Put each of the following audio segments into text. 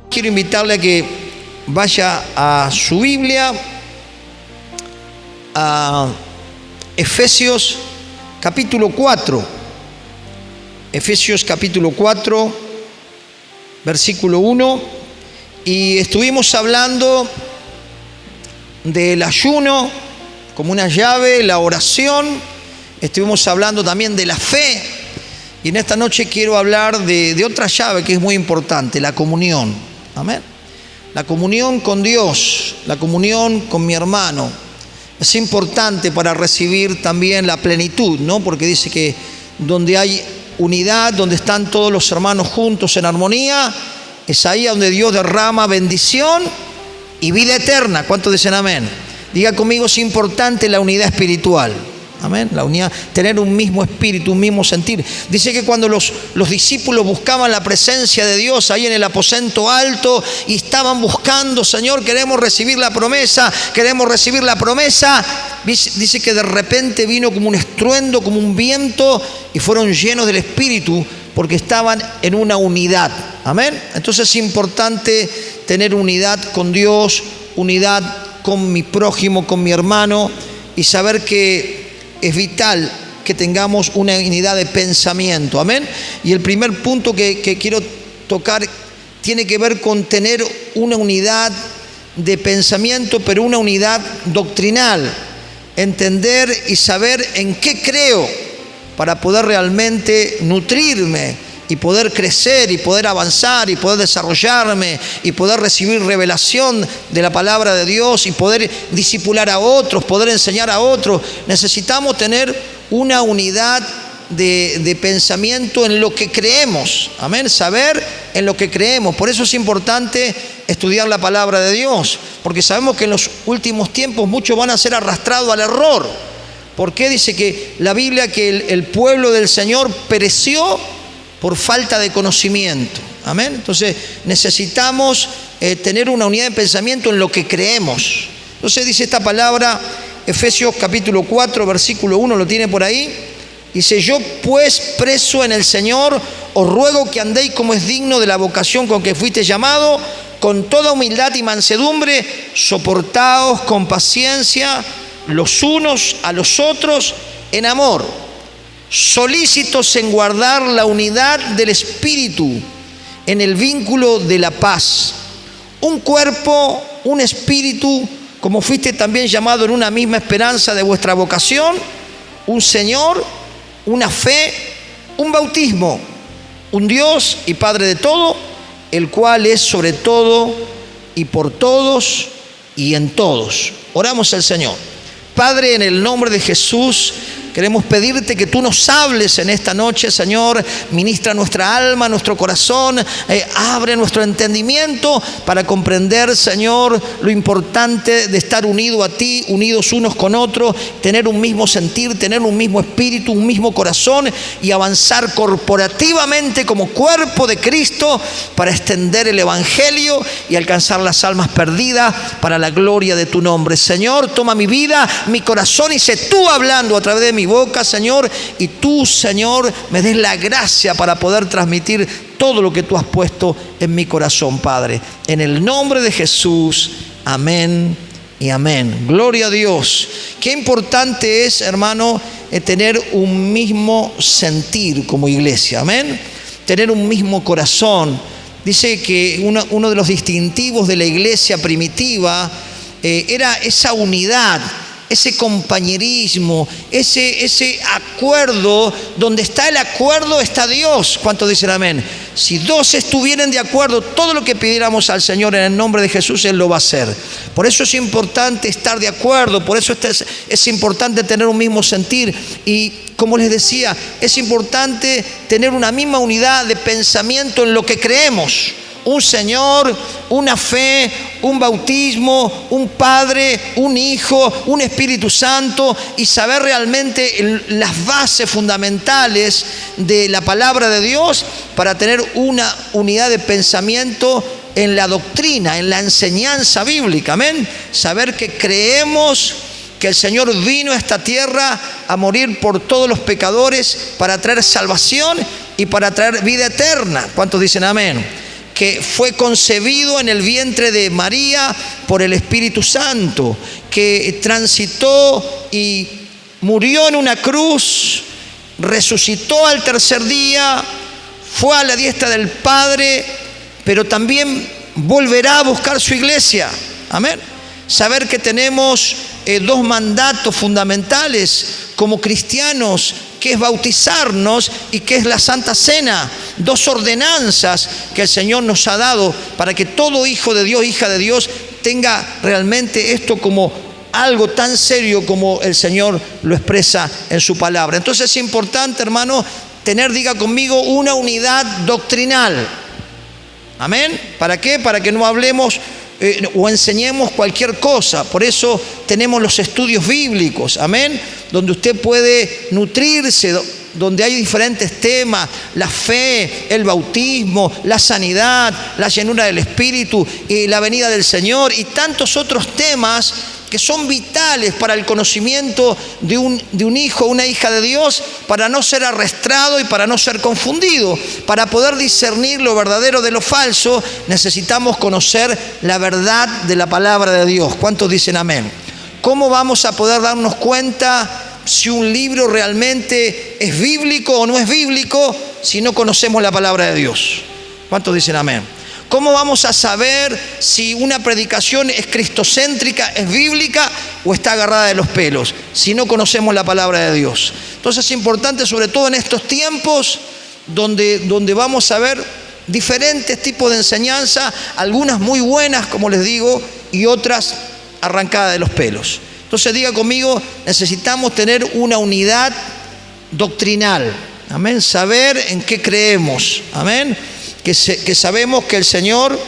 Quiero invitarle a que vaya a su Biblia, a Efesios capítulo 4. Efesios capítulo 4, versículo 1. Y estuvimos hablando del ayuno como una llave, la oración. Estuvimos hablando también de la fe. Y en esta noche quiero hablar de otra llave que es muy importante, la comunión. Amén. La comunión con Dios, la comunión con mi hermano. Es importante para recibir también la plenitud, ¿no? Porque dice que donde hay unidad, donde están todos los hermanos juntos en armonía, es ahí donde Dios derrama bendición y vida eterna. ¿Cuántos dicen amén? Diga conmigo, es importante la unidad espiritual. Amén, la unidad, tener un mismo espíritu, un mismo sentir. Dice que cuando los discípulos buscaban la presencia de Dios ahí en el aposento alto y estaban buscando, Señor, queremos recibir la promesa, dice que de repente vino como un estruendo, como un viento, y fueron llenos del Espíritu porque estaban en una unidad. Amén. Entonces es importante tener unidad con Dios, unidad con mi prójimo, con mi hermano, y saber que es vital que tengamos una unidad de pensamiento. Amén. Y el primer punto que quiero tocar tiene que ver con tener una unidad de pensamiento, pero una unidad doctrinal. Entender y saber en qué creo para poder realmente nutrirme y poder crecer y poder avanzar y poder desarrollarme y poder recibir revelación de la palabra de Dios y poder discipular a otros, poder enseñar a otros. Necesitamos tener una unidad de pensamiento en lo que creemos. Amén. Saber en lo que creemos. Por eso es importante estudiar la palabra de Dios, porque sabemos que en los últimos tiempos muchos van a ser arrastrados al error. ¿Por qué? Dice que la Biblia que el pueblo del Señor pereció por falta de conocimiento. Amén. Entonces necesitamos tener una unidad de pensamiento en lo que creemos. Entonces dice esta palabra, Efesios capítulo 4, versículo 1, lo tiene por ahí. Dice: yo pues, preso en el Señor, os ruego que andéis como es digno de la vocación con que fuiste llamado, con toda humildad y mansedumbre, soportaos con paciencia los unos a los otros en amor, solícitos en guardar la unidad del Espíritu en el vínculo de la paz. Un cuerpo, un espíritu, como fuiste también llamado en una misma esperanza de vuestra vocación, un Señor, una fe, un bautismo, un Dios y Padre de todo, el cual es sobre todo y por todos y en todos. Oramos al Señor. Padre, en el nombre de Jesús, queremos pedirte que tú nos hables en esta noche, Señor. Ministra nuestra alma, nuestro corazón, abre nuestro entendimiento para comprender, Señor, lo importante de estar unido a ti, unidos unos con otros, tener un mismo sentir, tener un mismo espíritu, un mismo corazón y avanzar corporativamente como cuerpo de Cristo para extender el Evangelio y alcanzar las almas perdidas para la gloria de tu nombre. Señor, toma mi vida, mi corazón, y sé tú hablando a través de mi boca, Señor, y tú, Señor, me des la gracia para poder transmitir todo lo que tú has puesto en mi corazón, Padre. En el nombre de Jesús, amén y amén. Gloria a Dios. Qué importante es, hermano, tener un mismo sentir como iglesia, amén. Tener un mismo corazón. Dice que uno de los distintivos de la iglesia primitiva era esa unidad, ese compañerismo, ese acuerdo. Donde está el acuerdo está Dios. ¿Cuántos dicen amén? Si dos estuvieran de acuerdo, todo lo que pidiéramos al Señor en el nombre de Jesús, Él lo va a hacer. Por eso es importante estar de acuerdo, por eso es importante tener un mismo sentir. Y como les decía, es importante tener una misma unidad de pensamiento en lo que creemos. Un Señor, una fe, un bautismo, un Padre, un Hijo, un Espíritu Santo, y saber realmente las bases fundamentales de la palabra de Dios para tener una unidad de pensamiento en la doctrina, en la enseñanza bíblica. Amén. Saber que creemos que el Señor vino a esta tierra a morir por todos los pecadores para traer salvación y para traer vida eterna. ¿Cuántos dicen amén? que fue concebido en el vientre de María por el Espíritu Santo, que transitó y murió en una cruz, resucitó al tercer día, fue a la diestra del Padre, pero también volverá a buscar su iglesia. Amén. Saber que tenemos dos mandatos fundamentales como cristianos, que es bautizarnos y que es la Santa Cena. Dos ordenanzas que el Señor nos ha dado para que todo hijo de Dios, hija de Dios, tenga realmente esto como algo tan serio como el Señor lo expresa en su palabra. Entonces es importante, hermano, tener, diga conmigo, una unidad doctrinal. Amén. ¿Para qué? Para que no hablemos o enseñemos cualquier cosa. Por eso tenemos los estudios bíblicos, amén, donde usted puede nutrirse, donde hay diferentes temas: la fe, el bautismo, la sanidad, la llenura del Espíritu y la venida del Señor, y tantos otros temas que son vitales para el conocimiento de un hijo o una hija de Dios, para no ser arrastrado y para no ser confundido. Para poder discernir lo verdadero de lo falso, necesitamos conocer la verdad de la palabra de Dios. ¿Cuántos dicen amén? ¿Cómo vamos a poder darnos cuenta si un libro realmente es bíblico o no es bíblico si no conocemos la palabra de Dios? ¿Cuántos dicen amén? ¿Cómo vamos a saber si una predicación es cristocéntrica, es bíblica o está agarrada de los pelos si no conocemos la palabra de Dios? Entonces es importante, sobre todo en estos tiempos donde vamos a ver diferentes tipos de enseñanza, algunas muy buenas, como les digo, y otras arrancadas de los pelos. Entonces diga conmigo, necesitamos tener una unidad doctrinal. Amén. Saber en qué creemos. Amén. Que sabemos que el Señor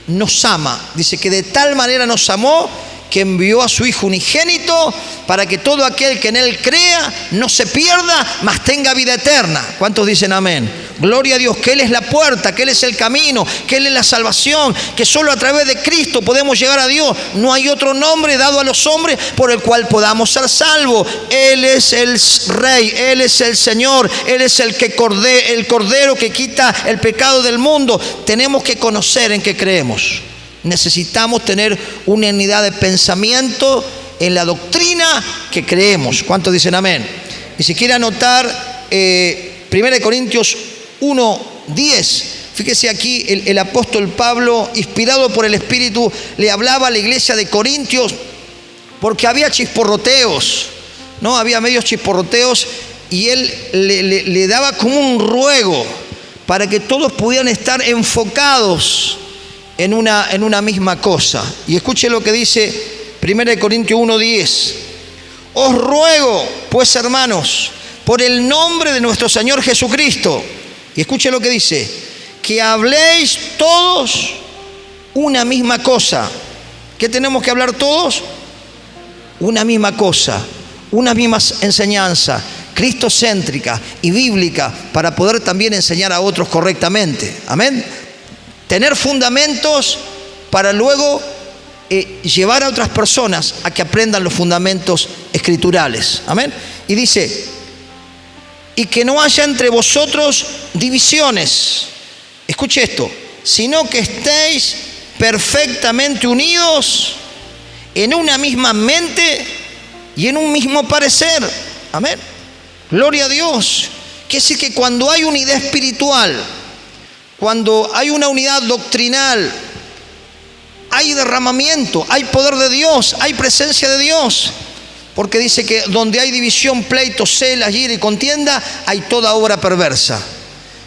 nos ama. Dice que de tal manera nos amó que envió a su Hijo unigénito para que todo aquel que en Él crea no se pierda, mas tenga vida eterna. ¿Cuántos dicen amén? Gloria a Dios, que Él es la puerta, que Él es el camino, que Él es la salvación, que solo a través de Cristo podemos llegar a Dios. No hay otro nombre dado a los hombres por el cual podamos ser salvos. Él es el Rey, Él es el Señor, Él es el Cordero que quita el pecado del mundo. Tenemos que conocer en qué creemos. Necesitamos tener una unidad de pensamiento en la doctrina que creemos. ¿Cuántos dicen amén? Y si quiere anotar 1 Corintios 1:10, fíjese aquí el apóstol Pablo, inspirado por el Espíritu, le hablaba a la iglesia de Corintios porque había chisporroteos, ¿no? Había medios chisporroteos, y él le daba como un ruego para que todos pudieran estar enfocados en una misma cosa. Y escuche lo que dice 1 Corintios 1:10. Os ruego, pues, hermanos, por el nombre de nuestro Señor Jesucristo, y escuche lo que dice, que habléis todos una misma cosa. ¿Qué tenemos que hablar todos? Una misma cosa, una misma enseñanza cristocéntrica y bíblica, para poder también enseñar a otros correctamente. Amén. Tener fundamentos para luego llevar a otras personas a que aprendan los fundamentos escriturales. Amén. Y dice, y que no haya entre vosotros divisiones. Escuche esto, sino que estéis perfectamente unidos en una misma mente y en un mismo parecer. Amén. Gloria a Dios. Quiere decir que cuando hay unidad espiritual, cuando hay una unidad doctrinal, hay derramamiento, hay poder de Dios, hay presencia de Dios. Porque dice que donde hay división, pleito, celas, ira y contienda, hay toda obra perversa.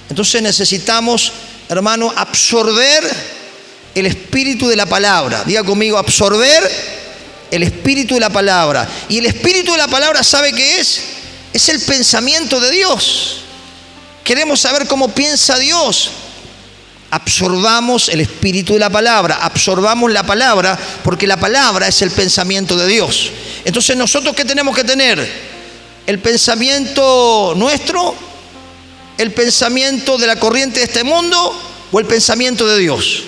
Entonces necesitamos, hermano, absorber el espíritu de la palabra. Diga conmigo, absorber el espíritu de la palabra. Y el espíritu de la palabra, ¿sabe qué es? Es el pensamiento de Dios. Queremos saber cómo piensa Dios. Absorbamos el espíritu de la palabra, absorbamos la palabra, porque la palabra es el pensamiento de Dios. Entonces, ¿nosotros qué tenemos que tener? ¿El pensamiento nuestro? ¿El pensamiento de la corriente de este mundo? ¿O el pensamiento de Dios?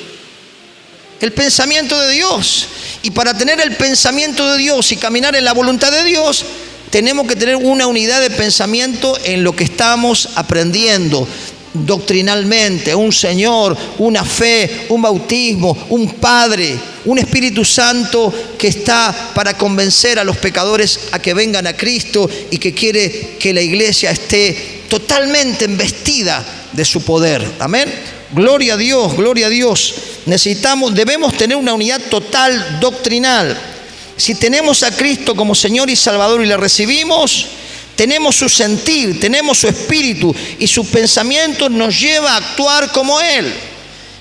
El pensamiento de Dios. Y para tener el pensamiento de Dios y caminar en la voluntad de Dios, tenemos que tener una unidad de pensamiento en lo que estamos aprendiendo. doctrinalmente, un Señor, una fe, un bautismo, un Padre, un Espíritu Santo que está para convencer a los pecadores a que vengan a Cristo y que quiere que la iglesia esté totalmente embestida de su poder. Amén. Gloria a Dios, gloria a Dios. Debemos tener una unidad total doctrinal. Si tenemos a Cristo como Señor y Salvador y le recibimos, tenemos su sentir, tenemos su espíritu y su pensamiento nos lleva a actuar como Él.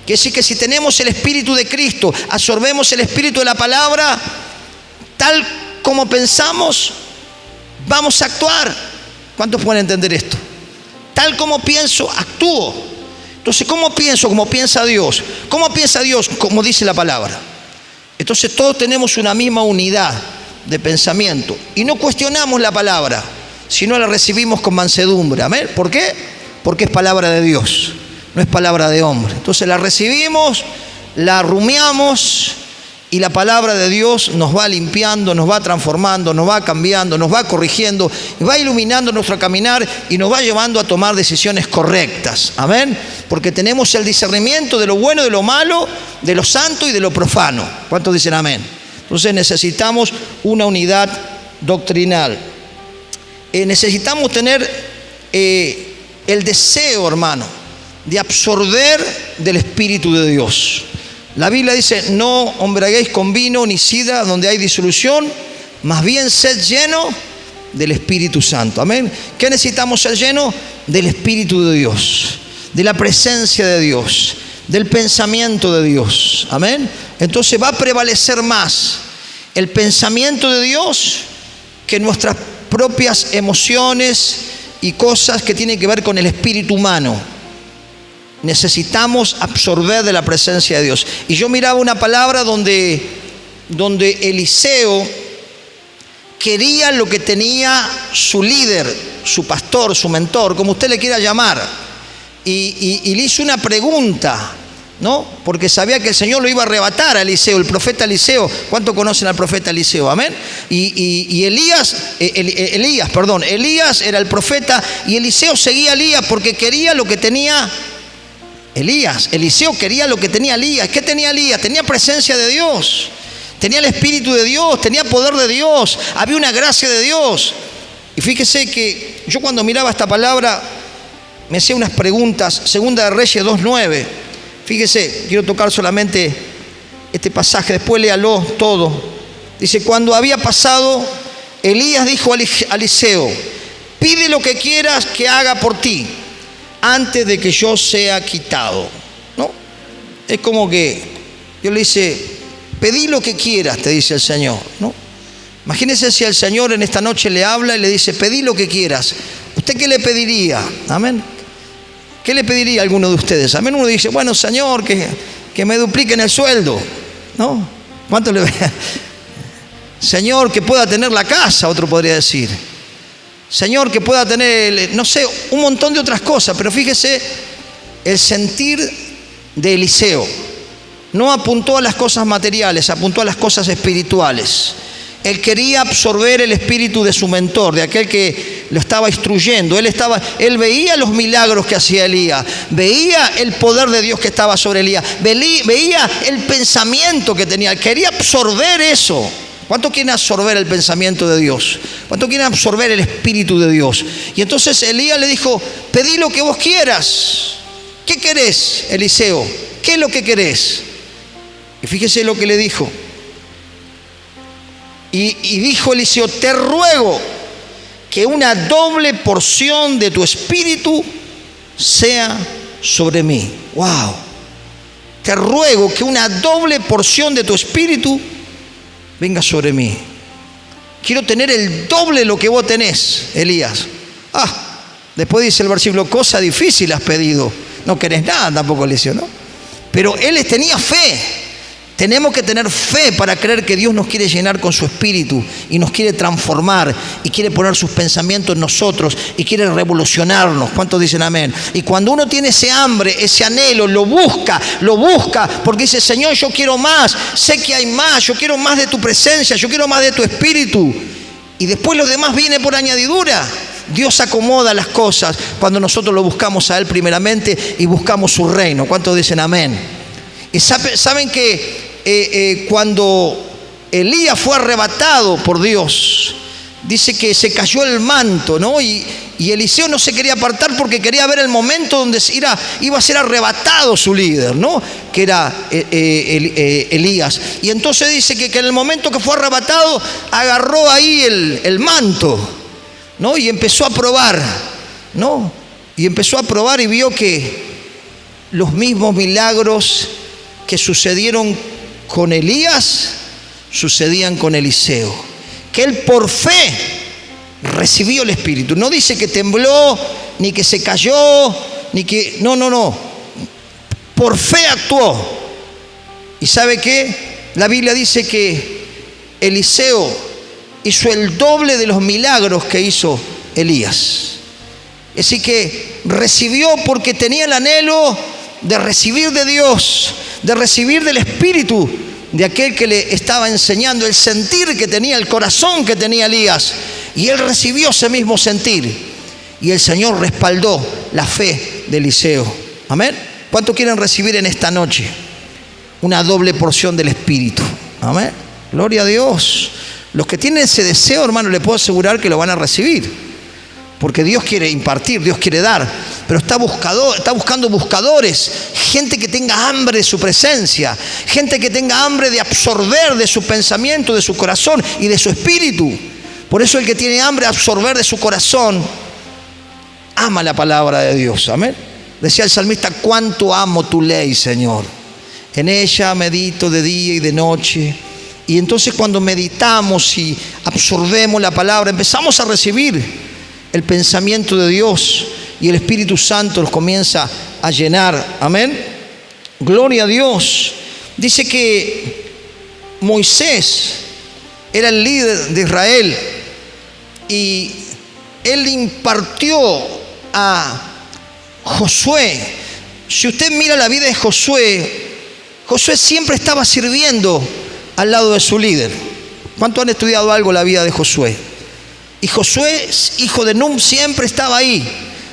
Quiere decir que si tenemos el espíritu de Cristo, absorbemos el espíritu de la palabra, tal como pensamos, vamos a actuar. ¿Cuántos pueden entender esto? Tal como pienso, actúo. Entonces, ¿cómo pienso? Como piensa Dios. ¿Cómo piensa Dios? Como dice la palabra. Entonces, todos tenemos una misma unidad de pensamiento y no cuestionamos la palabra, sino la recibimos con mansedumbre. ¿Amén? ¿Por qué? Porque es palabra de Dios, no es palabra de hombre. Entonces la recibimos, la rumiamos y la palabra de Dios nos va limpiando, nos va transformando, nos va cambiando, nos va corrigiendo, va iluminando nuestro caminar y nos va llevando a tomar decisiones correctas. Amén. Porque tenemos el discernimiento de lo bueno, de lo malo, de lo santo y de lo profano. ¿Cuántos dicen amén? Entonces necesitamos una unidad doctrinal. Necesitamos tener el deseo, hermano, de absorber del Espíritu de Dios. La Biblia dice: no embriaguéis con vino ni sidra donde hay disolución, más bien sed lleno del Espíritu Santo. Amén. ¿Qué necesitamos ser llenos? Del Espíritu de Dios, de la presencia de Dios, del pensamiento de Dios. Amén. Entonces va a prevalecer más el pensamiento de Dios que nuestras propias emociones y cosas que tienen que ver con el espíritu humano. Necesitamos absorber de la presencia de Dios. Y yo miraba una palabra donde Eliseo quería lo que tenía su líder, su pastor, su mentor, como usted le quiera llamar, y le hizo una pregunta, ¿no? Porque sabía que el Señor lo iba a arrebatar a Eliseo, el profeta Eliseo. ¿Cuánto conocen al profeta Eliseo? Amén. Y Elías era el profeta y Eliseo seguía a Elías porque quería lo que tenía Elías. Eliseo quería lo que tenía Elías. ¿Qué tenía Elías? Tenía presencia de Dios, tenía el Espíritu de Dios, tenía poder de Dios, había una gracia de Dios. Y fíjese que yo cuando miraba esta palabra me hacía unas preguntas. Segunda de Reyes 2:9. Fíjese, quiero tocar solamente este pasaje, después léalo todo. Dice: cuando había pasado, Elías dijo a Eliseo: pide lo que quieras que haga por ti, antes de que yo sea quitado. ¿No? Es como que yo le dice: pedí lo que quieras, te dice el Señor. ¿No? Imagínese si el Señor en esta noche le habla y le dice: pedí lo que quieras. ¿Usted qué le pediría? Amén. ¿Qué le pediría a alguno de ustedes? Amén. Uno dice: bueno, Señor, que me dupliquen el sueldo, ¿no? ¿Cuánto le Señor, que pueda tener la casa, otro podría decir. Señor, que pueda tener, no sé, un montón de otras cosas. Pero fíjese, el sentir de Eliseo no apuntó a las cosas materiales, apuntó a las cosas espirituales. Él quería absorber el espíritu de su mentor, de aquel que lo estaba instruyendo. Él veía los milagros que hacía Elías, veía el poder de Dios que estaba sobre Elías, veía el pensamiento que tenía. Quería absorber eso. ¿Cuánto quieren absorber el pensamiento de Dios? ¿Cuánto quieren absorber el espíritu de Dios? Y entonces Elías le dijo: pedí lo que vos quieras. ¿Qué querés, Eliseo? ¿Qué es lo que querés? Y fíjese lo que le dijo. Y dijo Eliseo: te ruego que una doble porción de tu espíritu sea sobre mí. Wow. Te ruego que una doble porción de tu espíritu venga sobre mí. Quiero tener el doble de lo que vos tenés, Elías. Después dice el versículo: cosa difícil has pedido. No querés nada tampoco, Eliseo, ¿no? Pero él tenía fe. Tenemos que tener fe para creer que Dios nos quiere llenar con su espíritu y nos quiere transformar y quiere poner sus pensamientos en nosotros y quiere revolucionarnos. ¿Cuántos dicen amén? Y cuando uno tiene ese hambre, ese anhelo, lo busca porque dice: Señor, yo quiero más, sé que hay más, yo quiero más de tu presencia, yo quiero más de tu espíritu. Y después lo demás viene por añadidura. Dios acomoda las cosas cuando nosotros lo buscamos a Él primeramente y buscamos su reino. ¿Cuántos dicen amén? Y saben que cuando Elías fue arrebatado por Dios, dice que se cayó el manto, ¿no? Y Eliseo no se quería apartar porque quería ver el momento donde iba a ser arrebatado su líder, ¿no? Que era Elías. Y entonces dice que en el momento que fue arrebatado, agarró ahí el manto, ¿no? Y empezó a probar, ¿no? Y empezó a probar y vio que los mismos milagros que sucedieron con Elías, sucedían con Eliseo. Que él por fe recibió el Espíritu. No dice que tembló, ni que se cayó, ni que... No. Por fe actuó. ¿Y sabe qué? La Biblia dice que Eliseo hizo el doble de los milagros que hizo Elías. Así que recibió porque tenía el anhelo de recibir de Dios, de recibir del Espíritu de aquel que le estaba enseñando, el sentir que tenía, el corazón que tenía Elías. Y él recibió ese mismo sentir. Y el Señor respaldó la fe de Eliseo. Amén. ¿Cuántos quieren recibir en esta noche una doble porción del Espíritu? Amén. Gloria a Dios. Los que tienen ese deseo, hermano, le puedo asegurar que lo van a recibir. Porque Dios quiere impartir, Dios quiere dar. Pero está buscando buscadores, gente que tenga hambre de su presencia, gente que tenga hambre de absorber de su pensamiento, de su corazón y de su espíritu. Por eso el que tiene hambre de absorber de su corazón, ama la palabra de Dios. Amén. Decía el salmista: cuánto amo tu ley, Señor. En ella medito de día y de noche. Y entonces cuando meditamos y absorbemos la palabra, empezamos a recibir el pensamiento de Dios y el Espíritu Santo nos comienza a llenar. Amén. Gloria a Dios. Dice que Moisés era el líder de Israel y él impartió a Josué. Si usted mira la vida de Josué, Josué siempre estaba sirviendo al lado de su líder. ¿Cuántos han estudiado algo la vida de Josué? Y Josué, hijo de Nun, siempre estaba ahí.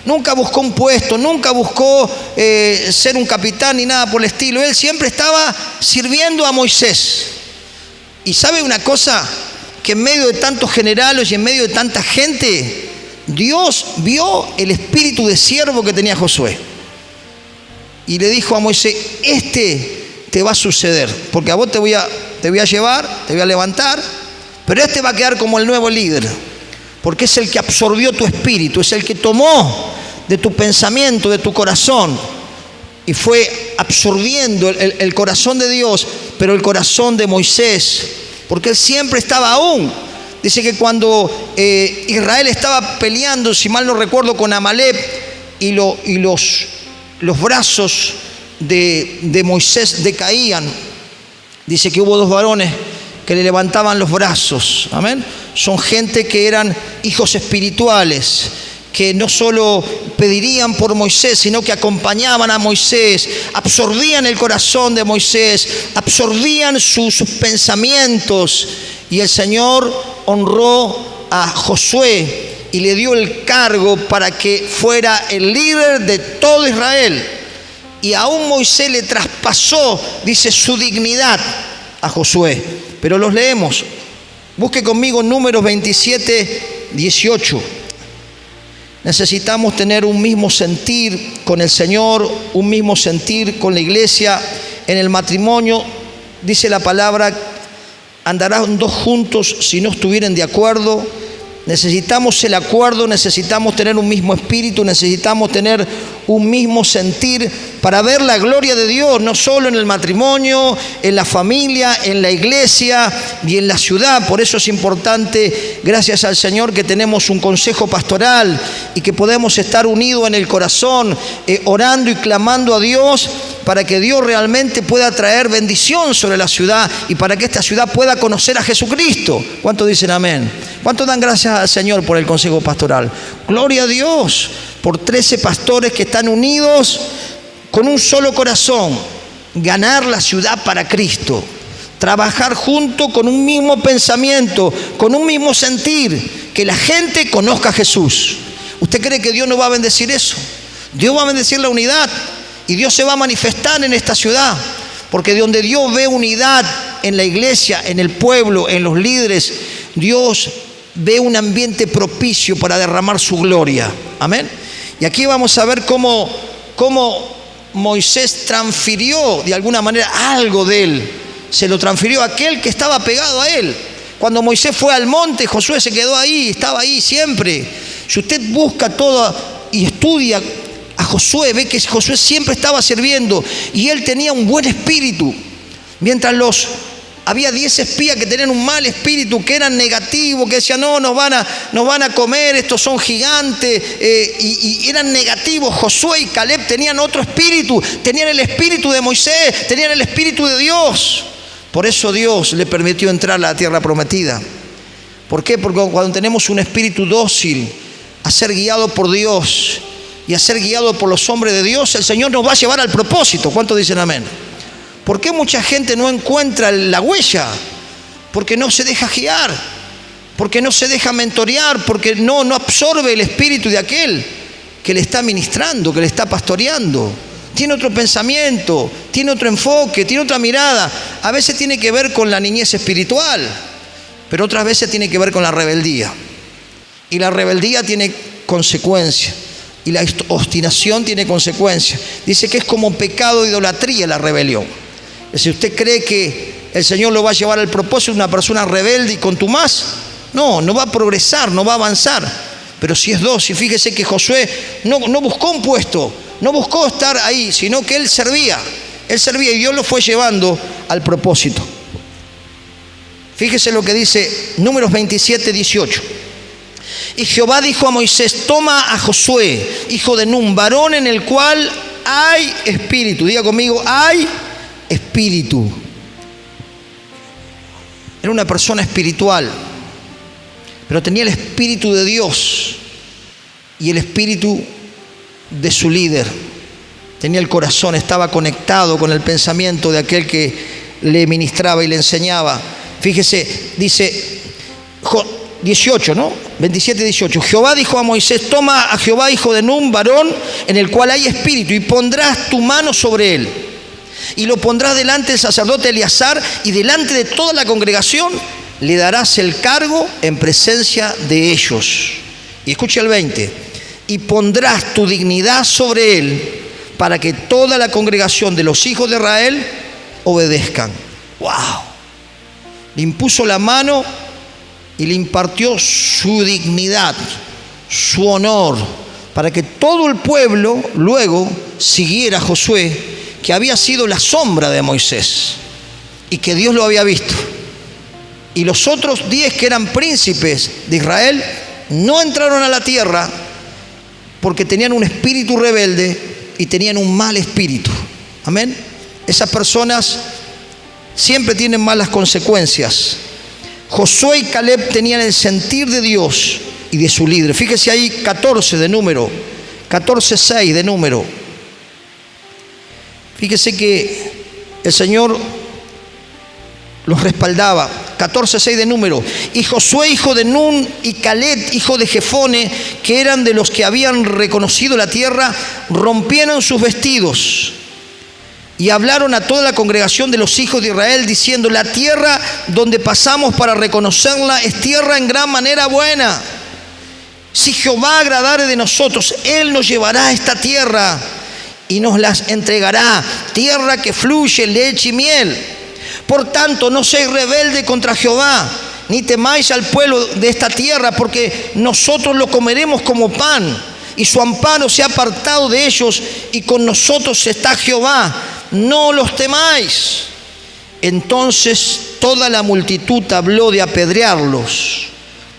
Nunca buscó un puesto, nunca buscó ser un capitán ni nada por el estilo. Él siempre estaba sirviendo a Moisés. Y ¿sabe una cosa? Que en medio de tantos generales y en medio de tanta gente, Dios vio el espíritu de siervo que tenía Josué. Y le dijo a Moisés: te va a suceder, porque a vos te voy a llevar, te voy a levantar, pero va a quedar como el nuevo líder. Porque es el que absorbió tu espíritu, es el que tomó de tu pensamiento, de tu corazón, y fue absorbiendo el corazón de Dios, pero el corazón de Moisés, porque él siempre estaba aún. Dice que cuando Israel estaba peleando, si mal no recuerdo, con Amalek, y los brazos de Moisés decaían, dice que hubo dos varones que le levantaban los brazos. Amén. Son gente que eran hijos espirituales, que no solo pedirían por Moisés, sino que acompañaban a Moisés, absorbían el corazón de Moisés, absorbían sus pensamientos. Y el Señor honró a Josué y le dio el cargo para que fuera el líder de todo Israel. Y aún Moisés le traspasó, dice, su dignidad a Josué. Pero los leemos. Busque conmigo Números 27, 18. Necesitamos tener un mismo sentir con el Señor, un mismo sentir con la iglesia. En el matrimonio, dice la palabra, andarán dos juntos si no estuvieren de acuerdo. Necesitamos el acuerdo, necesitamos tener un mismo espíritu, necesitamos tener un mismo sentir para ver la gloria de Dios, no solo en el matrimonio, en la familia, en la iglesia y en la ciudad. Por eso es importante, gracias al Señor, que tenemos un consejo pastoral y que podemos estar unidos en el corazón, orando y clamando a Dios para que Dios realmente pueda traer bendición sobre la ciudad y para que esta ciudad pueda conocer a Jesucristo. ¿Cuántos dicen amén? ¿Cuántos dan gracias al Señor por el consejo pastoral? Gloria a Dios por 13 pastores que están unidos con un solo corazón, ganar la ciudad para Cristo, trabajar junto con un mismo pensamiento, con un mismo sentir, que la gente conozca a Jesús. ¿Usted cree que Dios no va a bendecir eso? Dios va a bendecir la unidad y Dios se va a manifestar en esta ciudad. Porque de donde Dios ve unidad en la iglesia, en el pueblo, en los líderes, Dios ve un ambiente propicio para derramar su gloria. Amén. Y aquí vamos a ver cómo Moisés transfirió de alguna manera algo de él. Se lo transfirió a aquel que estaba pegado a él. Cuando Moisés fue al monte, Josué se quedó ahí, estaba ahí siempre. Si usted busca todo y estudia a Josué, ve que Josué siempre estaba sirviendo y él tenía un buen espíritu. Mientras había 10 espías que tenían un mal espíritu, que eran negativos, que decían, no, nos van a comer, estos son gigantes, y eran negativos. Josué y Caleb tenían otro espíritu, tenían el espíritu de Moisés, tenían el espíritu de Dios. Por eso Dios le permitió entrar a la tierra prometida. ¿Por qué? Porque cuando tenemos un espíritu dócil a ser guiado por Dios y a ser guiado por los hombres de Dios, el Señor nos va a llevar al propósito. ¿Cuántos dicen amén? ¿Por qué mucha gente no encuentra la huella? Porque no se deja guiar, porque no se deja mentorear, porque no absorbe el espíritu de aquel que le está ministrando, que le está pastoreando. Tiene otro pensamiento, tiene otro enfoque, tiene otra mirada. A veces tiene que ver con la niñez espiritual, pero otras veces tiene que ver con la rebeldía. Y la rebeldía tiene consecuencias. Y la obstinación tiene consecuencias. Dice que es como pecado de idolatría la rebelión. Si usted cree que el Señor lo va a llevar al propósito de una persona rebelde y contumaz, no va a progresar, no va a avanzar. Pero si es dócil, fíjese que Josué no buscó un puesto, no buscó estar ahí, sino que él servía y Dios lo fue llevando al propósito. Fíjese lo que dice Números 27, 18. Y Jehová dijo a Moisés, toma a Josué, hijo de Nun, varón en el cual hay espíritu. Diga conmigo, hay espíritu. Era una persona espiritual, pero tenía el espíritu de Dios y el espíritu de su líder. Tenía el corazón, estaba conectado con el pensamiento de aquel que le ministraba y le enseñaba. Fíjese, dice 18, ¿no? 27, 18. Jehová dijo a Moisés, toma a Jehová, hijo de Nun, varón en el cual hay espíritu, y pondrás tu mano sobre él. Y lo pondrás delante del sacerdote Eleazar, y delante de toda la congregación le darás el cargo en presencia de ellos. Y escucha el 20. Y pondrás tu dignidad sobre él, para que toda la congregación de los hijos de Israel obedezcan. ¡Wow! Le impuso la mano y le impartió su dignidad, su honor, para que todo el pueblo luego siguiera a Josué, que había sido la sombra de Moisés y que Dios lo había visto. Y los otros 10 que eran príncipes de Israel no entraron a la tierra porque tenían un espíritu rebelde y tenían un mal espíritu. Amén. Esas personas siempre tienen malas consecuencias. Josué y Caleb tenían el sentir de Dios y de su líder. Fíjese ahí 14 de número, 14:6 de número. Fíjese que el Señor los respaldaba. 14:6 de número. Y Josué, hijo de Nun, y Caleb, hijo de Jefone, que eran de los que habían reconocido la tierra, rompieron sus vestidos y hablaron a toda la congregación de los hijos de Israel, diciendo, la tierra donde pasamos para reconocerla es tierra en gran manera buena. Si Jehová agradare de nosotros, Él nos llevará a esta tierra y nos las entregará, tierra que fluye leche y miel. Por tanto, no seáis rebelde contra Jehová, ni temáis al pueblo de esta tierra, porque nosotros lo comeremos como pan, y su amparo se ha apartado de ellos, y con nosotros está Jehová. No los temáis. Entonces toda la multitud habló de apedrearlos,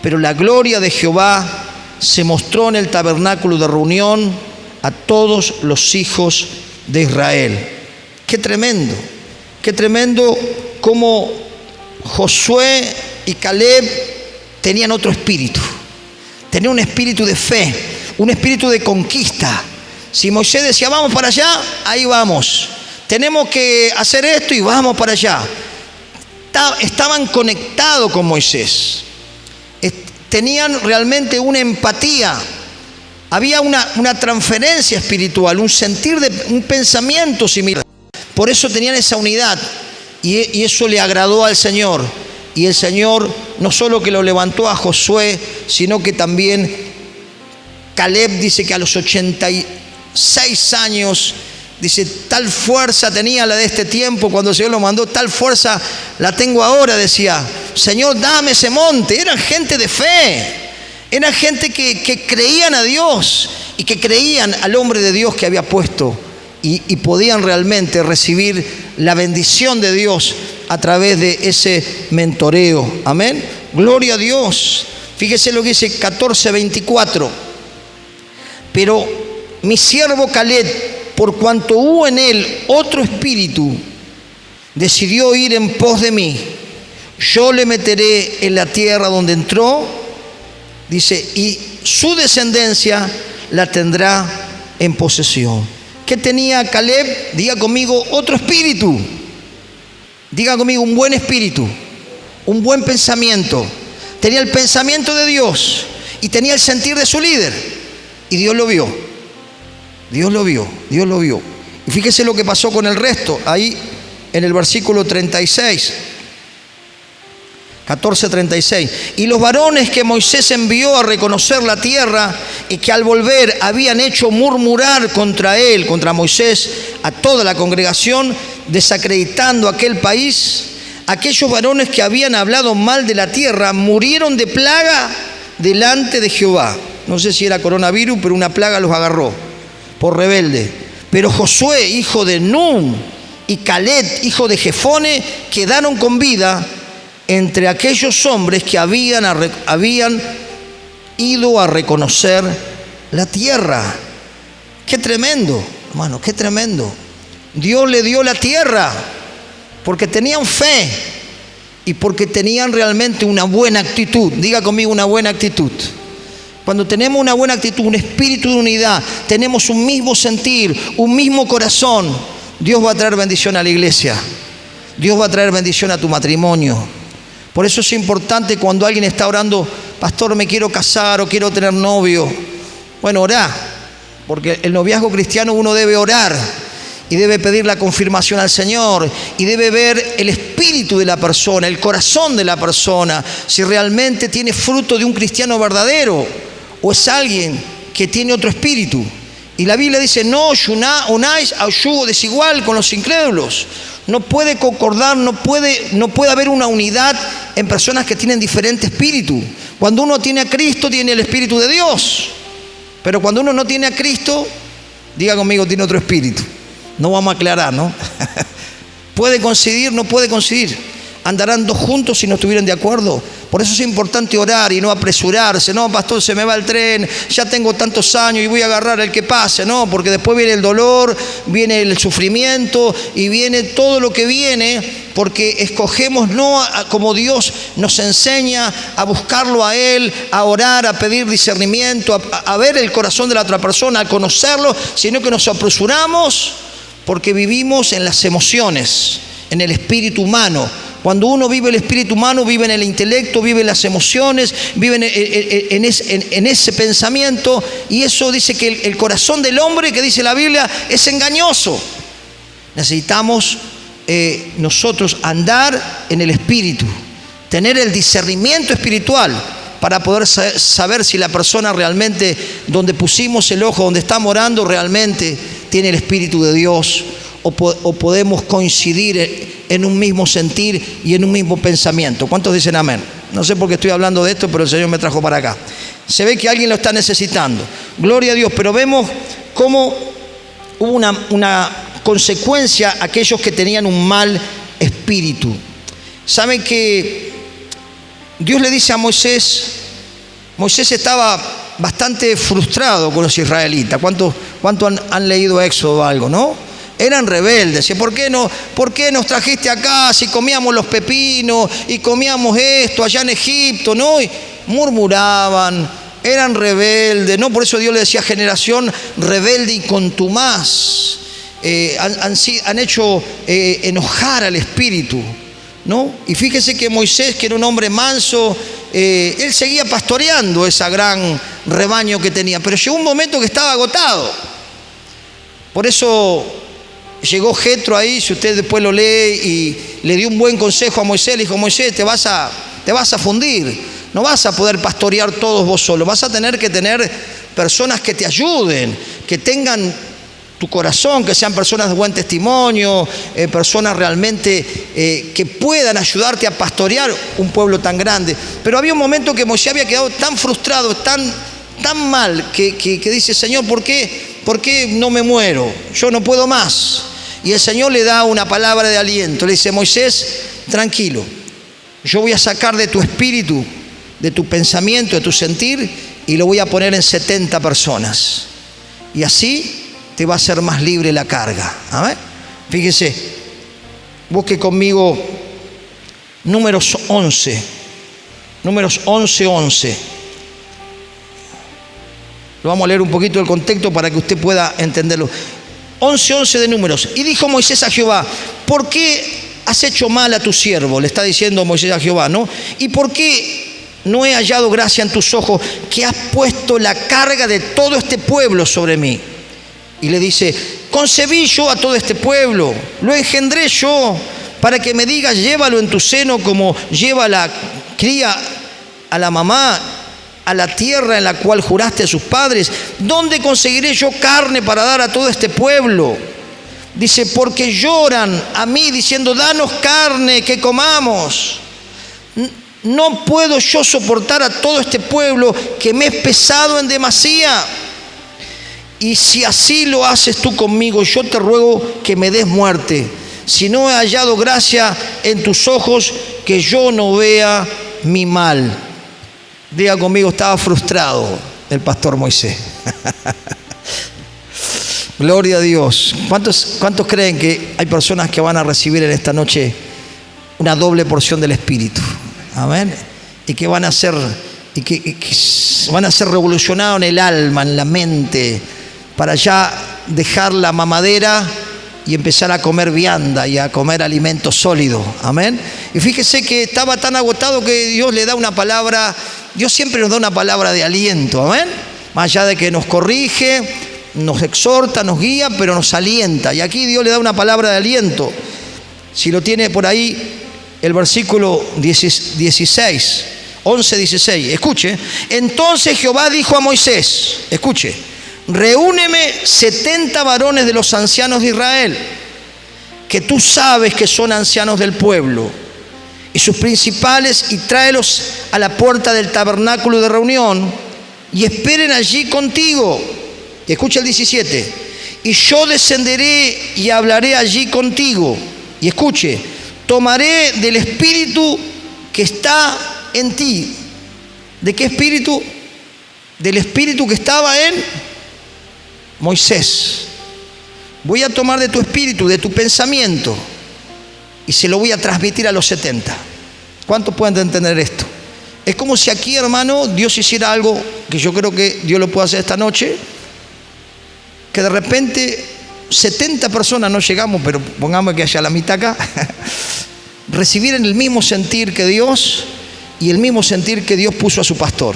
pero la gloria de Jehová se mostró en el tabernáculo de reunión a todos los hijos de Israel. Qué tremendo como Josué y Caleb tenían otro espíritu. Tenían un espíritu de fe, un espíritu de conquista. Si Moisés decía, vamos para allá, ahí vamos. Tenemos que hacer esto y vamos para allá. Estaban conectados con Moisés. Tenían realmente una empatía Había una transferencia espiritual, un pensamiento similar. Por eso tenían esa unidad y eso le agradó al Señor. Y el Señor no solo que lo levantó a Josué, sino que también Caleb dice que a los 86 años, dice, tal fuerza tenía la de este tiempo cuando el Señor lo mandó, tal fuerza la tengo ahora, decía, Señor, dame ese monte. Eran gente de fe, eran gente que creían a Dios y que creían al hombre de Dios que había puesto y podían realmente recibir la bendición de Dios a través de ese mentoreo. Amén. Gloria a Dios. Fíjese lo que dice 14:24. Pero mi siervo Caleb, por cuanto hubo en él otro espíritu, decidió ir en pos de mí. Yo le meteré en la tierra donde entró, dice, y su descendencia la tendrá en posesión. ¿Qué tenía Caleb? Diga conmigo, otro espíritu. Diga conmigo, un buen espíritu, un buen pensamiento. Tenía el pensamiento de Dios y tenía el sentir de su líder. Y Dios lo vio. Dios lo vio, Dios lo vio. Y fíjese lo que pasó con el resto, ahí en el versículo 36. 14:36. Y los varones que Moisés envió a reconocer la tierra y que al volver habían hecho murmurar contra él, contra Moisés, a toda la congregación, desacreditando aquel país, aquellos varones que habían hablado mal de la tierra murieron de plaga delante de Jehová. No sé si era coronavirus, pero una plaga los agarró por rebelde. Pero Josué, hijo de Nun, y Caleb, hijo de Jefone, quedaron con vida entre aquellos hombres que habían ido a reconocer la tierra. Qué tremendo, hermano, qué tremendo. Dios le dio la tierra porque tenían fe y porque tenían realmente una buena actitud. Diga conmigo, una buena actitud. Cuando tenemos una buena actitud, un espíritu de unidad, tenemos un mismo sentir, un mismo corazón, Dios va a traer bendición a la iglesia. Dios va a traer bendición a tu matrimonio. Por eso es importante cuando alguien está orando, pastor, me quiero casar o quiero tener novio. Bueno, orá, porque el noviazgo cristiano uno debe orar y debe pedir la confirmación al Señor y debe ver el espíritu de la persona, el corazón de la persona, si realmente tiene fruto de un cristiano verdadero o es alguien que tiene otro espíritu. Y la Biblia dice, no unáis a yugo desigual con los incrédulos. No puede concordar, no puede haber una unidad en personas que tienen diferente espíritu. Cuando uno tiene a Cristo, tiene el Espíritu de Dios. Pero cuando uno no tiene a Cristo, diga conmigo, tiene otro espíritu. No vamos a aclarar, ¿no? Puede coincidir, no puede coincidir. Andarán dos juntos si no estuvieran de acuerdo. Por eso es importante orar y no apresurarse. No, pastor, se me va el tren, ya tengo tantos años y voy a agarrar el que pase. No, porque después viene el dolor, viene el sufrimiento y viene todo lo que viene, porque escogemos no como Dios nos enseña a buscarlo a Él, a orar, a pedir discernimiento, a ver el corazón de la otra persona, a conocerlo, sino que nos apresuramos porque vivimos en las emociones, en el espíritu humano. Cuando uno vive el espíritu humano, vive en el intelecto, vive en las emociones, vive en ese pensamiento, y eso dice que el corazón del hombre, que dice la Biblia, es engañoso. Necesitamos nosotros andar en el espíritu, tener el discernimiento espiritual para poder saber si la persona realmente, donde pusimos el ojo, donde está morando, realmente tiene el espíritu de Dios, o podemos coincidir en un mismo sentir y en un mismo pensamiento. ¿Cuántos dicen amén? No sé por qué estoy hablando de esto, pero el Señor me trajo para acá. Se ve que alguien lo está necesitando. Gloria a Dios. Pero vemos cómo hubo una consecuencia a aquellos que tenían un mal espíritu. Saben que Dios le dice a Moisés estaba bastante frustrado con los israelitas. ¿Cuántos han leído Éxodo o algo, no? Eran rebeldes. ¿Por qué nos trajiste acá si comíamos los pepinos y comíamos esto allá en Egipto? ¿No? Y murmuraban, eran rebeldes, ¿no? Por eso Dios le decía, generación rebelde y contumaz. Han hecho enojar al espíritu, ¿no? Y fíjese que Moisés, que era un hombre manso él seguía pastoreando ese gran rebaño que tenía, pero llegó un momento que estaba agotado. Por eso llegó Jetro ahí, si usted después lo lee, y le dio un buen consejo a Moisés. Le dijo: Moisés, te vas a fundir, no vas a poder pastorear todos vos solo, vas a tener que tener personas que te ayuden, que tengan tu corazón, que sean personas de buen testimonio, personas realmente que puedan ayudarte a pastorear un pueblo tan grande. Pero había un momento que Moisés había quedado tan frustrado, tan mal, que dice: Señor, ¿por qué no me muero? Yo no puedo más. Y el Señor le da una palabra de aliento. Le dice: Moisés, tranquilo, yo voy a sacar de tu espíritu, de tu pensamiento, de tu sentir, y lo voy a poner en 70 personas. Y así te va a ser más libre la carga. Amén. Fíjese, busque conmigo Números 11. Números 11:11. Lo vamos a leer un poquito el contexto para que usted pueda entenderlo. 11:11 de Números. Y dijo Moisés a Jehová: ¿por qué has hecho mal a tu siervo? Le está diciendo Moisés a Jehová, ¿no? ¿Y por qué no he hallado gracia en tus ojos, que has puesto la carga de todo este pueblo sobre mí? Y le dice: concebí yo a todo este pueblo, lo engendré yo, para que me digas: llévalo en tu seno como lleva la cría a la mamá, a la tierra en la cual juraste a sus padres. ¿Dónde conseguiré yo carne para dar a todo este pueblo? Dice: porque lloran a mí diciendo: danos carne que comamos. No puedo yo soportar a todo este pueblo, que me es pesado en demasía. Y si así lo haces tú conmigo, yo te ruego que me des muerte, si no he hallado gracia en tus ojos, que yo no vea mi mal. Diga conmigo: estaba frustrado el pastor Moisés. Gloria a Dios. ¿Cuántos creen que hay personas que van a recibir en esta noche una doble porción del Espíritu? Amén. Y que van a ser revolucionados en el alma, en la mente, para ya dejar la mamadera y empezar a comer vianda y a comer alimento sólido. Amén. Y fíjese que estaba tan agotado que Dios le da una palabra. Dios siempre nos da una palabra de aliento. Amén. Más allá de que nos corrige, nos exhorta, nos guía, pero nos alienta. Y aquí Dios le da una palabra de aliento. Si lo tiene por ahí, el versículo 16, 11:16. Escuche. Entonces Jehová dijo a Moisés: escuche, reúneme 70 varones de los ancianos de Israel, que tú sabes que son ancianos del pueblo, y sus principales, y tráelos a la puerta del tabernáculo de reunión, y esperen allí contigo. Y escucha el 17. Y yo descenderé y hablaré allí contigo. Y escuche, tomaré del espíritu que está en ti. ¿De qué espíritu? Del espíritu que estaba en Moisés. Voy a tomar de tu espíritu, de tu pensamiento, y se lo voy a transmitir a los 70. ¿Cuántos pueden entender esto? Es como si aquí, hermano, Dios hiciera algo que yo creo que Dios lo puede hacer esta noche, que de repente 70 personas, no llegamos, pero pongamos que haya la mitad acá, recibieran el mismo sentir que Dios y el mismo sentir que Dios puso a su pastor.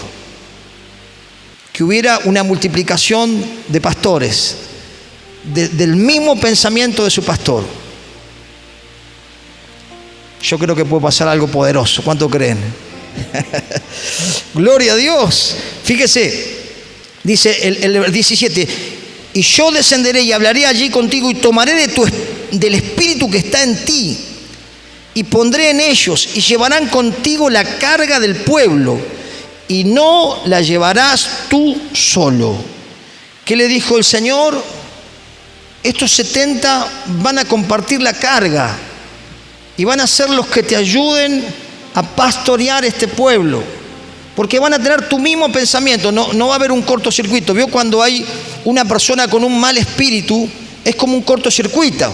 Que hubiera una multiplicación de pastores, del mismo pensamiento de su pastor. Yo creo que puede pasar algo poderoso. ¿Cuánto creen? Gloria a Dios. Fíjese, dice el 17: y yo descenderé y hablaré allí contigo, y tomaré del espíritu que está en ti, y pondré en ellos, y llevarán contigo la carga del pueblo, y no la llevarás tú solo. ¿Qué le dijo el Señor? Estos 70 van a compartir la carga y van a ser los que te ayuden a pastorear este pueblo, porque van a tener tu mismo pensamiento. No va a haber un cortocircuito. ¿Vio cuando hay una persona con un mal espíritu? Es como un cortocircuito,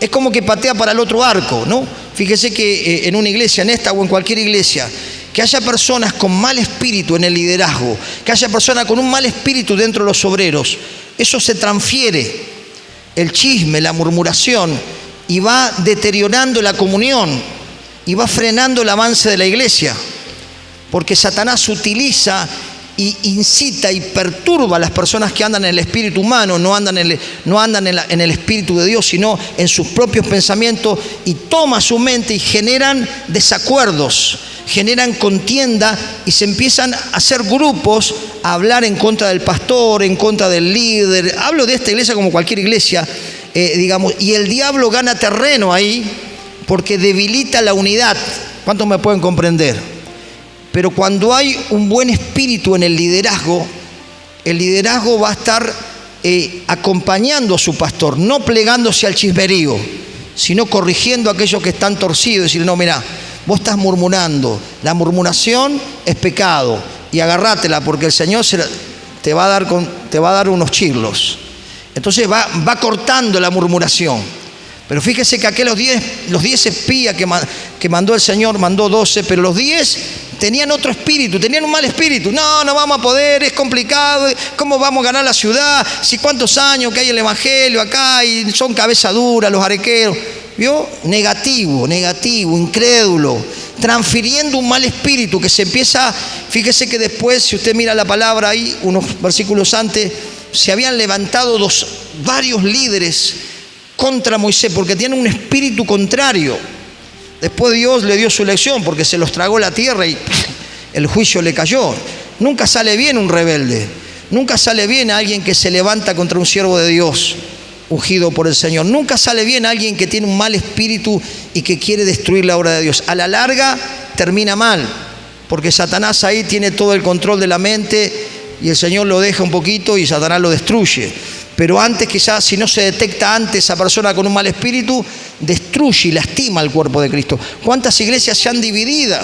es como que patea para el otro arco, ¿no? Fíjese que en una iglesia, en esta o en cualquier iglesia, que haya personas con mal espíritu en el liderazgo, que haya personas con un mal espíritu dentro de los obreros, eso se transfiere, el chisme, la murmuración, y va deteriorando la comunión y va frenando el avance de la iglesia. porque Satanás utiliza y incita y perturba a las personas que andan en el espíritu humano, no andan en el espíritu de Dios, sino en sus propios pensamientos, y toma su mente y generan desacuerdos, generan contienda y se empiezan a hacer grupos a hablar en contra del pastor, en contra del líder. Hablo de esta iglesia como cualquier iglesia, digamos, y el diablo gana terreno ahí porque debilita la unidad. ¿Cuántos me pueden comprender? Pero cuando hay un buen espíritu en el liderazgo va a estar acompañando a su pastor, no plegándose al chismerío, sino corrigiendo a aquellos que están torcidos y decirle: no, mirá, vos estás murmurando, la murmuración es pecado y agárratela porque el Señor te va a dar unos chirlos. Entonces va cortando la murmuración. Pero fíjese que aquellos los 10 espías que mandó el Señor, mandó 12, pero los 10 tenían otro espíritu, tenían un mal espíritu. No vamos a poder, es complicado, ¿cómo vamos a ganar la ciudad? Si cuántos años que hay el evangelio acá y son cabeza dura los arequeros. ¿Vio? Negativo, incrédulo, transfiriendo un mal espíritu que se empieza. Fíjese que después, si usted mira la palabra ahí, unos versículos antes, se habían levantado varios líderes contra Moisés porque tienen un espíritu contrario. Después Dios le dio su lección porque se los tragó la tierra y el juicio le cayó. Nunca sale bien un rebelde, nunca sale bien alguien que se levanta contra un siervo de Dios ungido por el Señor. Nunca sale bien alguien que tiene un mal espíritu y que quiere destruir la obra de Dios. A la larga termina mal, porque Satanás ahí tiene todo el control de la mente y el Señor lo deja un poquito y Satanás lo destruye. Pero antes, quizás, si no se detecta antes esa persona con un mal espíritu, destruye y lastima al cuerpo de Cristo. ¿Cuántas iglesias se han dividido?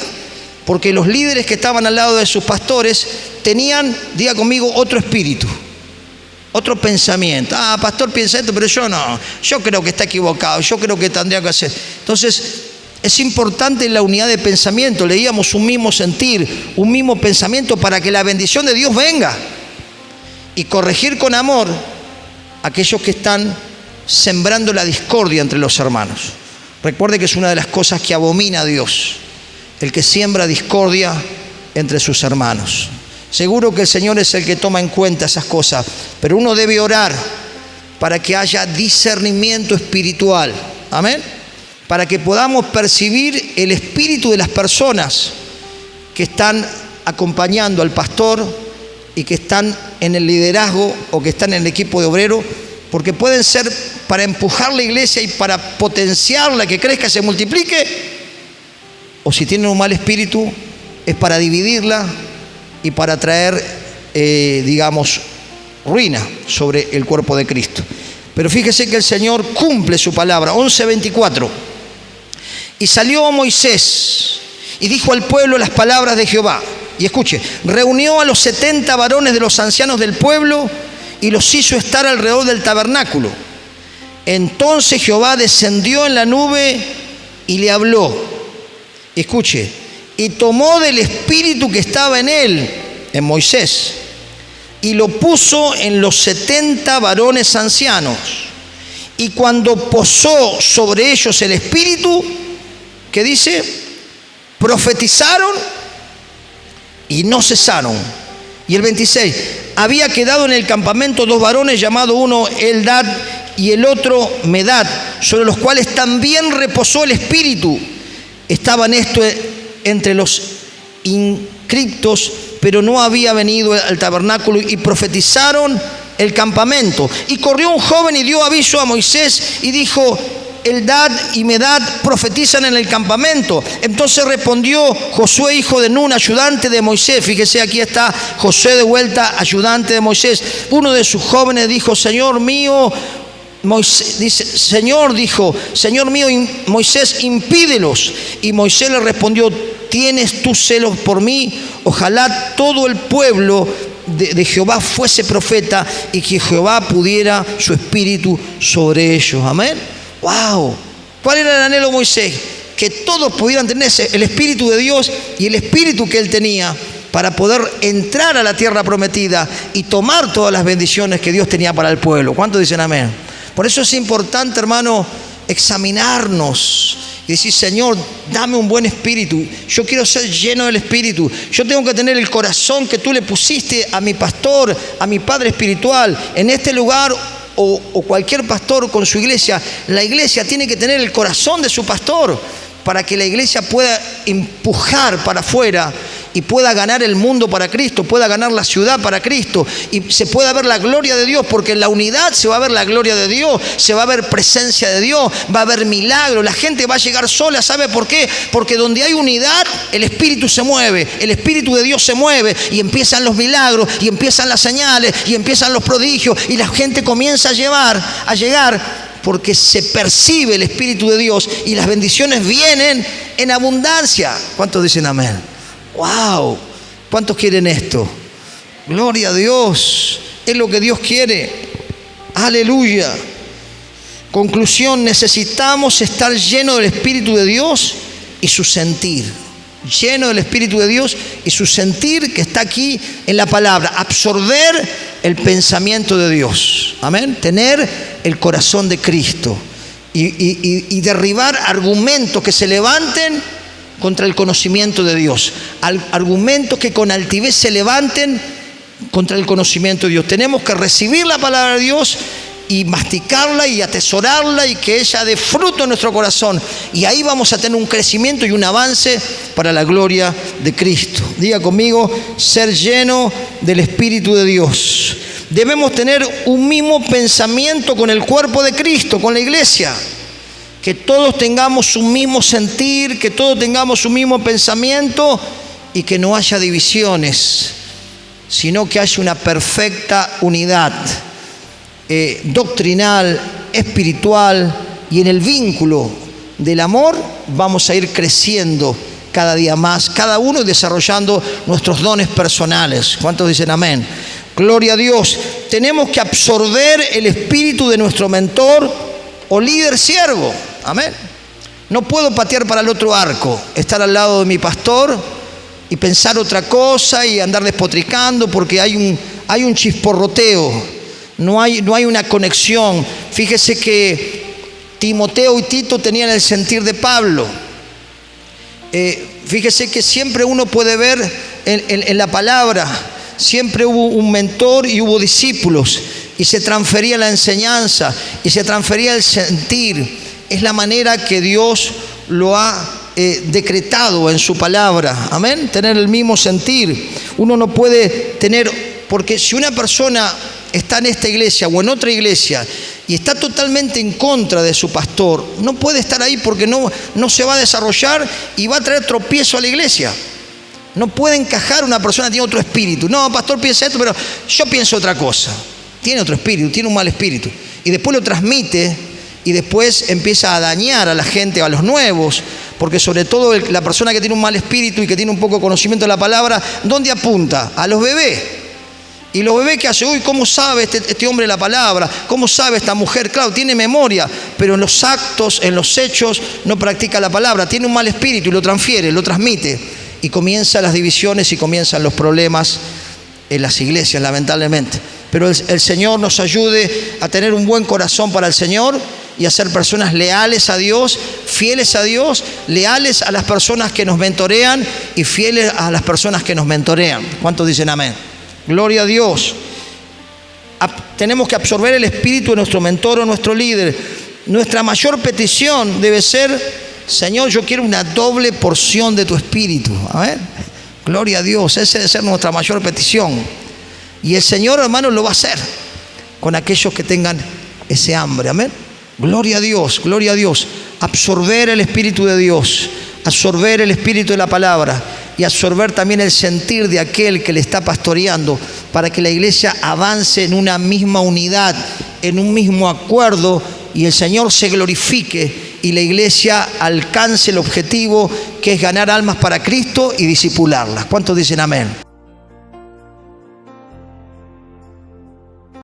Porque los líderes que estaban al lado de sus pastores tenían, diga conmigo, otro espíritu, otro pensamiento. Pastor piensa esto, pero yo no. Yo creo que está equivocado, yo creo que tendría que hacer. Entonces, es importante la unidad de pensamiento. Leíamos un mismo sentir, un mismo pensamiento para que la bendición de Dios venga. Y corregir con amor aquellos que están sembrando la discordia entre los hermanos. Recuerde que es una de las cosas que abomina a Dios, el que siembra discordia entre sus hermanos. Seguro que el Señor es el que toma en cuenta esas cosas, pero uno debe orar para que haya discernimiento espiritual. Amén. Para que podamos percibir el espíritu de las personas que están acompañando al pastor y que están en el liderazgo o que están en el equipo de obrero, porque pueden ser para empujar la iglesia y para potenciarla, que crezca, se multiplique, o si tienen un mal espíritu es para dividirla y para traer, digamos, ruina sobre el cuerpo de Cristo. Pero fíjese que el Señor cumple su palabra. 11:24. Y salió Moisés y dijo al pueblo las palabras de Jehová. Y escuche, reunió a los 70 varones de los ancianos del pueblo y los hizo estar alrededor del tabernáculo. Entonces Jehová descendió en la nube y le habló. Escuche, y tomó del espíritu que estaba en él, en Moisés, y lo puso en los 70 varones ancianos. Y cuando posó sobre ellos el espíritu, ¿qué dice? Profetizaron y no cesaron. Y el 26, había quedado en el campamento 2 varones, llamados uno Eldad y el otro Medad, sobre los cuales también reposó el espíritu. Estaban estos entre los inscriptos, pero no había venido al tabernáculo, y profetizaron el campamento. Y corrió un joven y dio aviso a Moisés y dijo: Eldad y Medad profetizan en el campamento. Entonces respondió Josué, hijo de Nun, ayudante de Moisés. Fíjese, aquí está Josué de vuelta, ayudante de Moisés. Uno de sus jóvenes dijo: Señor mío, Moisés, dice, Señor mío, Moisés, impídelos. Y Moisés le respondió: ¿tienes tú celos por mí? Ojalá todo el pueblo de Jehová fuese profeta y que Jehová pudiera su espíritu sobre ellos. Amén. ¡Wow! ¿Cuál era el anhelo de Moisés? Que todos pudieran tener el espíritu de Dios y el espíritu que él tenía para poder entrar a la tierra prometida y tomar todas las bendiciones que Dios tenía para el pueblo. ¿Cuántos dicen amén? Por eso es importante, hermano, examinarnos y decir: Señor, dame un buen espíritu. Yo quiero ser lleno del espíritu. Yo tengo que tener el corazón que tú le pusiste a mi pastor, a mi padre espiritual. En este lugar o cualquier pastor con su iglesia, la iglesia tiene que tener el corazón de su pastor para que la iglesia pueda empujar para afuera y pueda ganar el mundo para Cristo, pueda ganar la ciudad para Cristo y se pueda ver la gloria de Dios, porque en la unidad se va a ver la gloria de Dios, se va a ver presencia de Dios, va a haber milagros, la gente va a llegar sola. ¿Sabe por qué? Porque donde hay unidad, el Espíritu se mueve, el Espíritu de Dios se mueve y empiezan los milagros y empiezan las señales y empiezan los prodigios y la gente comienza a llegar porque se percibe el Espíritu de Dios y las bendiciones vienen en abundancia. ¿Cuántos dicen amén? ¡Wow! ¿Cuántos quieren esto? Gloria a Dios. Es lo que Dios quiere. Aleluya. Conclusión: necesitamos estar llenos del Espíritu de Dios y su sentir. Lleno del Espíritu de Dios y su sentir, que está aquí en la palabra. Absorber el pensamiento de Dios. Amén. Tener el corazón de Cristo y derribar argumentos que se levanten contra el conocimiento de Dios. Argumentos que con altivez se levanten contra el conocimiento de Dios. Tenemos que recibir la palabra de Dios y masticarla y atesorarla y que ella dé fruto en nuestro corazón. Y ahí vamos a tener un crecimiento y un avance para la gloria de Cristo. Diga conmigo: ser lleno del Espíritu de Dios. Debemos tener un mismo pensamiento con el cuerpo de Cristo, con la iglesia. Que todos tengamos un mismo sentir, que todos tengamos un mismo pensamiento y que no haya divisiones, sino que haya una perfecta unidad doctrinal, espiritual, y en el vínculo del amor vamos a ir creciendo cada día más, cada uno desarrollando nuestros dones personales. ¿Cuántos dicen amén? Gloria a Dios. Tenemos que absorber el espíritu de nuestro mentor o líder siervo. Amén. No puedo patear para el otro arco, estar al lado de mi pastor y pensar otra cosa y andar despotricando porque hay un chisporroteo. No hay una conexión. Fíjese que Timoteo y Tito tenían el sentir de Pablo. Fíjese que siempre uno puede ver en la palabra, siempre hubo un mentor y hubo discípulos, y se transfería la enseñanza y se transfería el sentir. Es la manera que Dios lo ha decretado en su palabra. Amén. Tener el mismo sentir. Uno no puede tener, porque si una persona está en esta iglesia o en otra iglesia y está totalmente en contra de su pastor, no puede estar ahí porque no se va a desarrollar y va a traer tropiezo a la iglesia. No puede encajar una persona que tiene otro espíritu. No, pastor piensa esto, pero yo pienso otra cosa. Tiene otro espíritu, tiene un mal espíritu. Y después lo transmite y después empieza a dañar a la gente, a los nuevos, porque sobre todo la persona que tiene un mal espíritu y que tiene un poco de conocimiento de la palabra, ¿dónde apunta? A los bebés. Y los bebés que hacen: uy, ¿cómo sabe este hombre la palabra? ¿Cómo sabe esta mujer? Claro, tiene memoria, pero en los actos, en los hechos, no practica la palabra. Tiene un mal espíritu y lo transfiere, lo transmite. Y comienzan las divisiones y comienzan los problemas en las iglesias, lamentablemente. Pero el Señor nos ayude a tener un buen corazón para el Señor y a ser personas leales a Dios, fieles a Dios, leales a las personas que nos mentorean y fieles a las personas que nos mentorean. ¿Cuántos dicen amén? Gloria a Dios. Tenemos que absorber el espíritu de nuestro mentor o nuestro líder. Nuestra mayor petición debe ser: Señor, yo quiero una doble porción de tu espíritu. Amén. Gloria a Dios. Esa debe ser nuestra mayor petición. Y el Señor, hermanos, lo va a hacer con aquellos que tengan ese hambre. Amén. Gloria a Dios, gloria a Dios. Absorber el espíritu de Dios, absorber el espíritu de la palabra y absorber también el sentir de aquel que le está pastoreando, para que la iglesia avance en una misma unidad, en un mismo acuerdo, y el Señor se glorifique y la iglesia alcance el objetivo, que es ganar almas para Cristo y discipularlas. ¿Cuántos dicen amén?